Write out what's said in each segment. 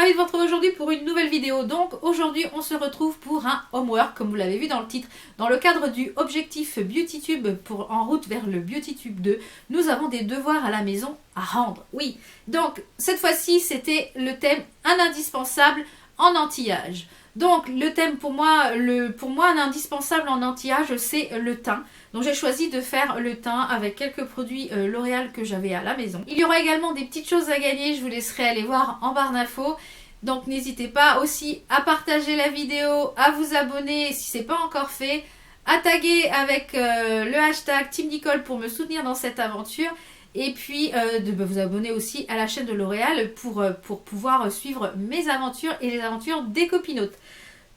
ravie de vous retrouver aujourd'hui pour une nouvelle vidéo. Donc aujourd'hui on se retrouve pour un homework comme vous l'avez vu dans le titre. Dans le cadre du objectif BeautyTube pour en route vers le BeautyTube 2, nous avons des devoirs à la maison à rendre. Oui, donc cette fois-ci c'était le thème un indispensable en anti-âge. Donc le thème pour moi un indispensable en anti-âge c'est le teint. Donc j'ai choisi de faire le teint avec quelques produits L'Oréal que j'avais à la maison. Il y aura également des petites choses à gagner, je vous laisserai aller voir en barre d'infos. Donc n'hésitez pas aussi à partager la vidéo, à vous abonner si ce n'est pas encore fait, à taguer avec le hashtag Team Nicole pour me soutenir dans cette aventure. Et puis de vous abonner aussi à la chaîne de L'Oréal pour pouvoir suivre mes aventures et les aventures des copinotes.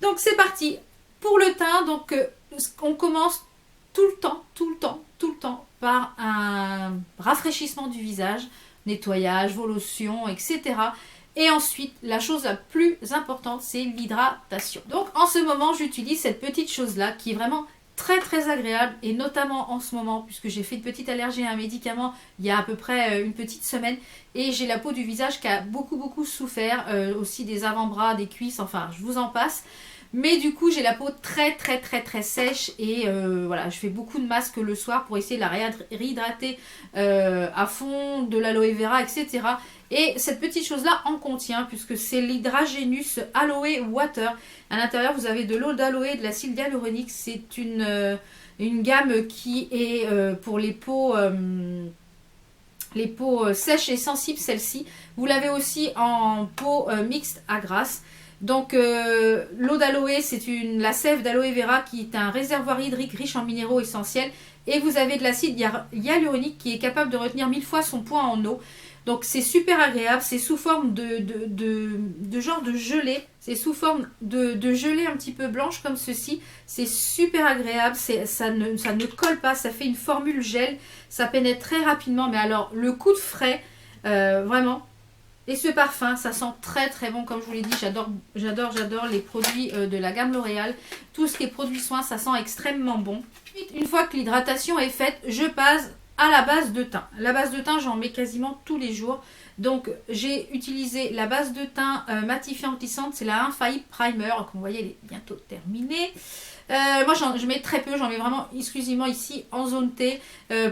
Donc c'est parti pour le teint. Donc on commence tout le temps par un rafraîchissement du visage, nettoyage, vos lotions, etc. Et ensuite, la chose la plus importante, c'est l'hydratation. Donc en ce moment, j'utilise cette petite chose-là qui est vraiment très agréable, et notamment en ce moment puisque j'ai fait une petite allergie à un médicament il y a à peu près une petite semaine et j'ai la peau du visage qui a beaucoup souffert, aussi des avant-bras, des cuisses, enfin je vous en passe. Mais du coup j'ai la peau très sèche et voilà, je fais beaucoup de masques le soir pour essayer de la réhydrater à fond, de l'aloe vera, etc. Et cette petite chose là en contient puisque c'est l'Hydragenus Aloe Water. À l'intérieur vous avez de l'eau d'aloe et de l'acide hyaluronique. C'est une gamme qui est pour les peaux sèches et sensibles, celle-ci. Vous l'avez aussi en peau mixte à grasse. Donc l'eau d'aloe, c'est la sève d'aloe vera qui est un réservoir hydrique riche en minéraux essentiels. Et vous avez de l'acide hyaluronique qui est capable de retenir 1000 fois son poids en eau. Donc c'est super agréable, c'est sous forme de genre de gelée. C'est sous forme de gelée un petit peu blanche comme ceci. C'est super agréable, ça ne colle pas, ça fait une formule gel. Ça pénètre très rapidement, mais alors le coup de frais, vraiment. Et ce parfum, ça sent très bon, comme je vous l'ai dit, j'adore les produits de la gamme L'Oréal. Tout ce qui est produits soins, ça sent extrêmement bon. Une fois que l'hydratation est faite, je passe à la base de teint. La base de teint, j'en mets quasiment tous les jours. Donc j'ai utilisé la base de teint matifiante glissante, c'est la Infaillible Primer. Comme vous voyez, elle est bientôt terminée. Moi je mets très peu, j'en mets vraiment exclusivement ici en zone T,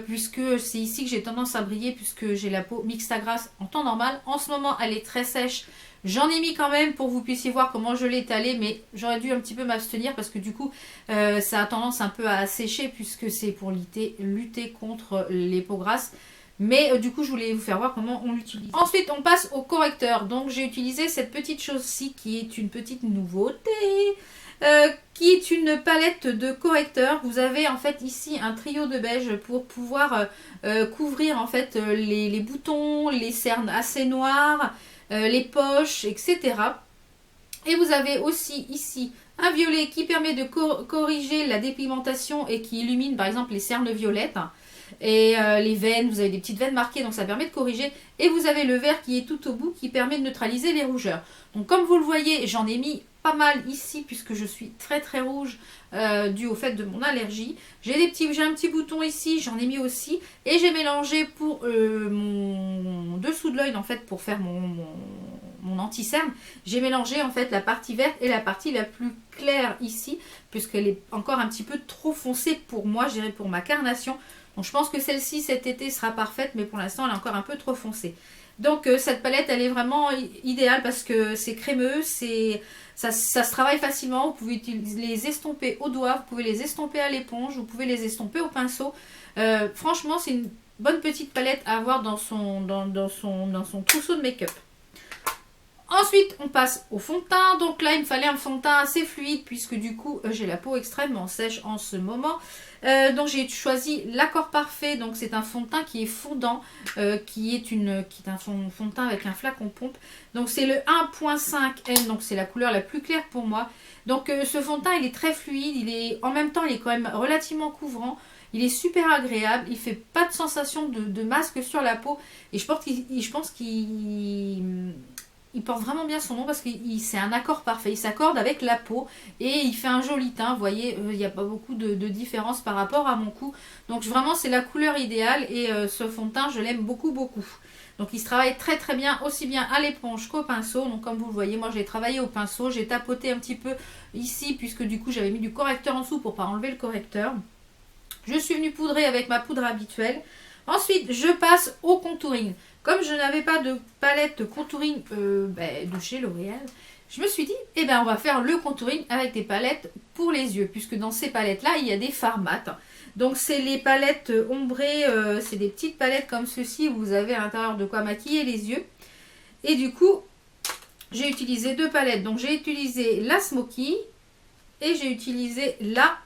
puisque c'est ici que j'ai tendance à briller, puisque j'ai la peau mixte à grasse en temps normal. En ce moment elle est très sèche, j'en ai mis quand même pour que vous puissiez voir comment je l'ai étalée, mais j'aurais dû un petit peu m'abstenir parce que du coup ça a tendance un peu à sécher, puisque c'est pour lutter contre les peaux grasses. Mais du coup je voulais vous faire voir comment on l'utilise. Ensuite on passe au correcteur. Donc j'ai utilisé cette petite chose-ci qui est une petite nouveauté, qui est une palette de correcteurs. Vous avez en fait ici un trio de beige pour pouvoir couvrir en fait les boutons, les cernes assez noires, les poches, etc. Et vous avez aussi ici un violet qui permet de corriger la dépigmentation et qui illumine par exemple les cernes violettes. Et les veines, vous avez des petites veines marquées, donc ça permet de corriger. Et vous avez le vert qui est tout au bout, qui permet de neutraliser les rougeurs. Donc comme vous le voyez, j'en ai mis pas mal ici, puisque je suis très rouge dû au fait de mon allergie. J'ai un petit bouton ici, j'en ai mis aussi. Et j'ai mélangé pour mon dessous de l'œil, en fait, pour faire mon anti-cerne. J'ai mélangé en fait la partie verte et la partie la plus claire ici, puisqu'elle est encore un petit peu trop foncée pour moi, je dirais pour ma carnation. Donc je pense que celle-ci cet été sera parfaite, mais pour l'instant elle est encore un peu trop foncée. Donc cette palette elle est vraiment idéale parce que c'est crémeux, ça se travaille facilement. Vous pouvez les estomper au doigt, vous pouvez les estomper à l'éponge, vous pouvez les estomper au pinceau. Franchement c'est une bonne petite palette à avoir dans son trousseau de make-up. Ensuite, on passe au fond de teint. Donc là, il me fallait un fond de teint assez fluide puisque du coup, j'ai la peau extrêmement sèche en ce moment. Donc j'ai choisi l'Accord Parfait. Donc c'est un fond de teint qui est fondant, qui est un fond de teint avec un flacon pompe. Donc c'est le 1.5N, donc c'est la couleur la plus claire pour moi. Donc ce fond de teint, il est très fluide. En même temps, il est quand même relativement couvrant. Il est super agréable. Il fait pas de sensation de masque sur la peau. Et je pense qu'il il porte vraiment bien son nom parce que c'est un accord parfait. Il s'accorde avec la peau et il fait un joli teint. Vous voyez, il n'y a pas beaucoup de différence par rapport à mon cou. Donc vraiment, c'est la couleur idéale et ce fond de teint, je l'aime beaucoup, beaucoup. Donc il se travaille très très bien, aussi bien à l'éponge qu'au pinceau. Donc comme vous le voyez, moi j'ai travaillé au pinceau. J'ai tapoté un petit peu ici puisque du coup j'avais mis du correcteur en dessous pour ne pas enlever le correcteur. Je suis venue poudrer avec ma poudre habituelle. Ensuite, je passe au contouring. Comme je n'avais pas de palette contouring de chez L'Oréal, je me suis dit, eh ben, on va faire le contouring avec des palettes pour les yeux. Puisque dans ces palettes-là, il y a des fards mat. Donc, c'est les palettes ombrées. C'est des petites palettes comme ceci. Où vous avez à l'intérieur de quoi maquiller les yeux. Et du coup, j'ai utilisé deux palettes. Donc, j'ai utilisé la Smoky. Et j'ai utilisé la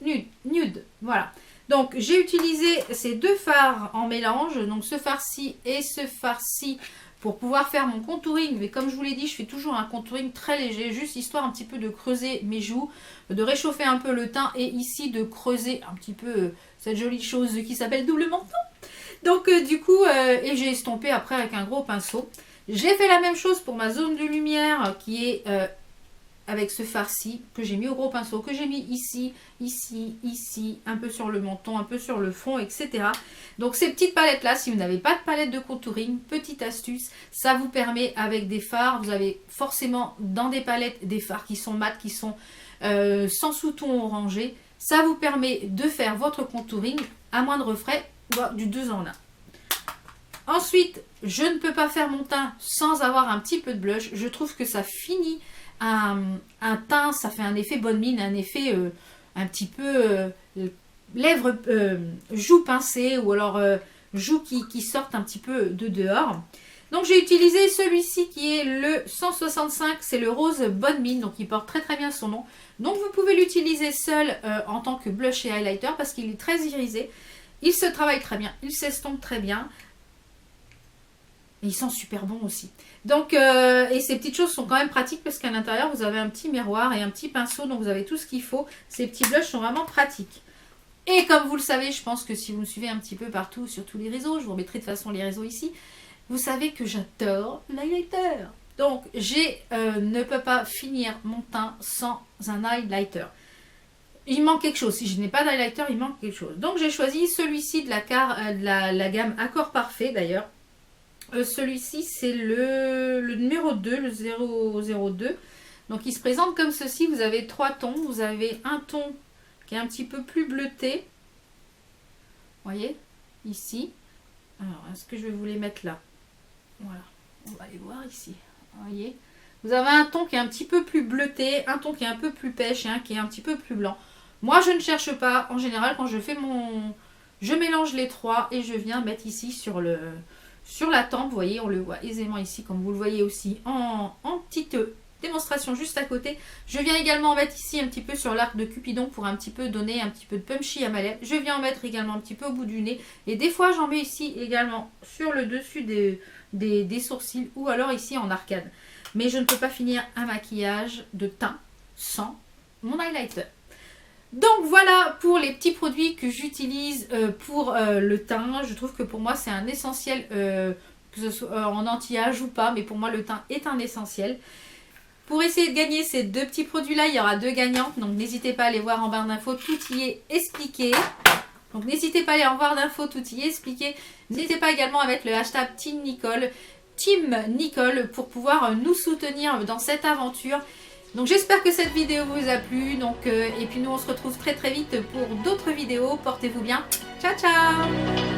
Nude. Voilà. Donc, j'ai utilisé ces deux fards en mélange, donc ce fard-ci et ce fard-ci pour pouvoir faire mon contouring. Mais comme je vous l'ai dit, je fais toujours un contouring très léger, juste histoire un petit peu de creuser mes joues, de réchauffer un peu le teint et ici de creuser un petit peu cette jolie chose qui s'appelle double menton. Donc, du coup, et j'ai estompé après avec un gros pinceau. J'ai fait la même chose pour ma zone de lumière qui est... avec ce fard-ci que j'ai mis au gros pinceau, que j'ai mis ici, ici, ici, un peu sur le menton, un peu sur le front, etc. Donc ces petites palettes-là, si vous n'avez pas de palette de contouring, petite astuce, ça vous permet avec des fards, vous avez forcément dans des palettes des fards qui sont mat, qui sont sans sous-ton orangé. Ça vous permet de faire votre contouring à moindre frais, du 2 en 1. Ensuite, je ne peux pas faire mon teint sans avoir un petit peu de blush. Je trouve que ça finit un teint, ça fait un effet bonne mine, un effet un petit peu lèvres, joues pincées ou alors joues qui sortent un petit peu de dehors. Donc j'ai utilisé celui-ci qui est le 165, c'est le rose bonne mine, donc il porte très très bien son nom. Donc vous pouvez l'utiliser seul en tant que blush et highlighter parce qu'il est très irisé. Il se travaille très bien, il s'estompe très bien. Et ils sont super bons aussi. Donc, et ces petites choses sont quand même pratiques parce qu'à l'intérieur, vous avez un petit miroir et un petit pinceau. Donc, vous avez tout ce qu'il faut. Ces petits blushs sont vraiment pratiques. Et comme vous le savez, je pense que si vous me suivez un petit peu partout sur tous les réseaux, je vous remettrai de toute façon les réseaux ici, vous savez que j'adore l'highlighter. Donc, ne peux pas finir mon teint sans un highlighter. Il manque quelque chose. Si je n'ai pas d'highlighter, il manque quelque chose. Donc, j'ai choisi celui-ci de la gamme Accord Parfait d'ailleurs. Celui-ci, c'est le numéro 2, le 002. Donc, il se présente comme ceci. Vous avez 3 tons. Vous avez un ton qui est un petit peu plus bleuté. Vous voyez, ici. Alors, est-ce que je vais vous les mettre là? Voilà. On va les voir ici. Vous voyez, vous avez un ton qui est un petit peu plus bleuté, un ton qui est un peu plus pêche et un qui est un petit peu plus blanc. Moi, je ne cherche pas. En général, quand je fais je mélange les trois et je viens mettre ici sur la tempe. Vous voyez, on le voit aisément ici, comme vous le voyez aussi en petite démonstration juste à côté. Je viens également en mettre ici un petit peu sur l'arc de Cupidon pour un petit peu donner un petit peu de punchy à ma lèvre. Je viens en mettre également un petit peu au bout du nez. Et des fois, j'en mets ici également sur le dessus des sourcils ou alors ici en arcade. Mais je ne peux pas finir un maquillage de teint sans mon highlighter. Donc voilà pour les petits produits que j'utilise pour le teint. Je trouve que pour moi c'est un essentiel, que ce soit en anti-âge ou pas, mais pour moi le teint est un essentiel. Pour essayer de gagner ces deux petits produits là, il y aura 2 gagnantes, donc n'hésitez pas à aller voir en barre d'infos, tout y est expliqué. Donc n'hésitez pas à aller en barre d'infos, tout y est expliqué. N'hésitez pas également à mettre le hashtag Team Nicole pour pouvoir nous soutenir dans cette aventure. Donc j'espère que cette vidéo vous a plu. Et puis nous on se retrouve très très vite pour d'autres vidéos. Portez-vous bien. Ciao ciao.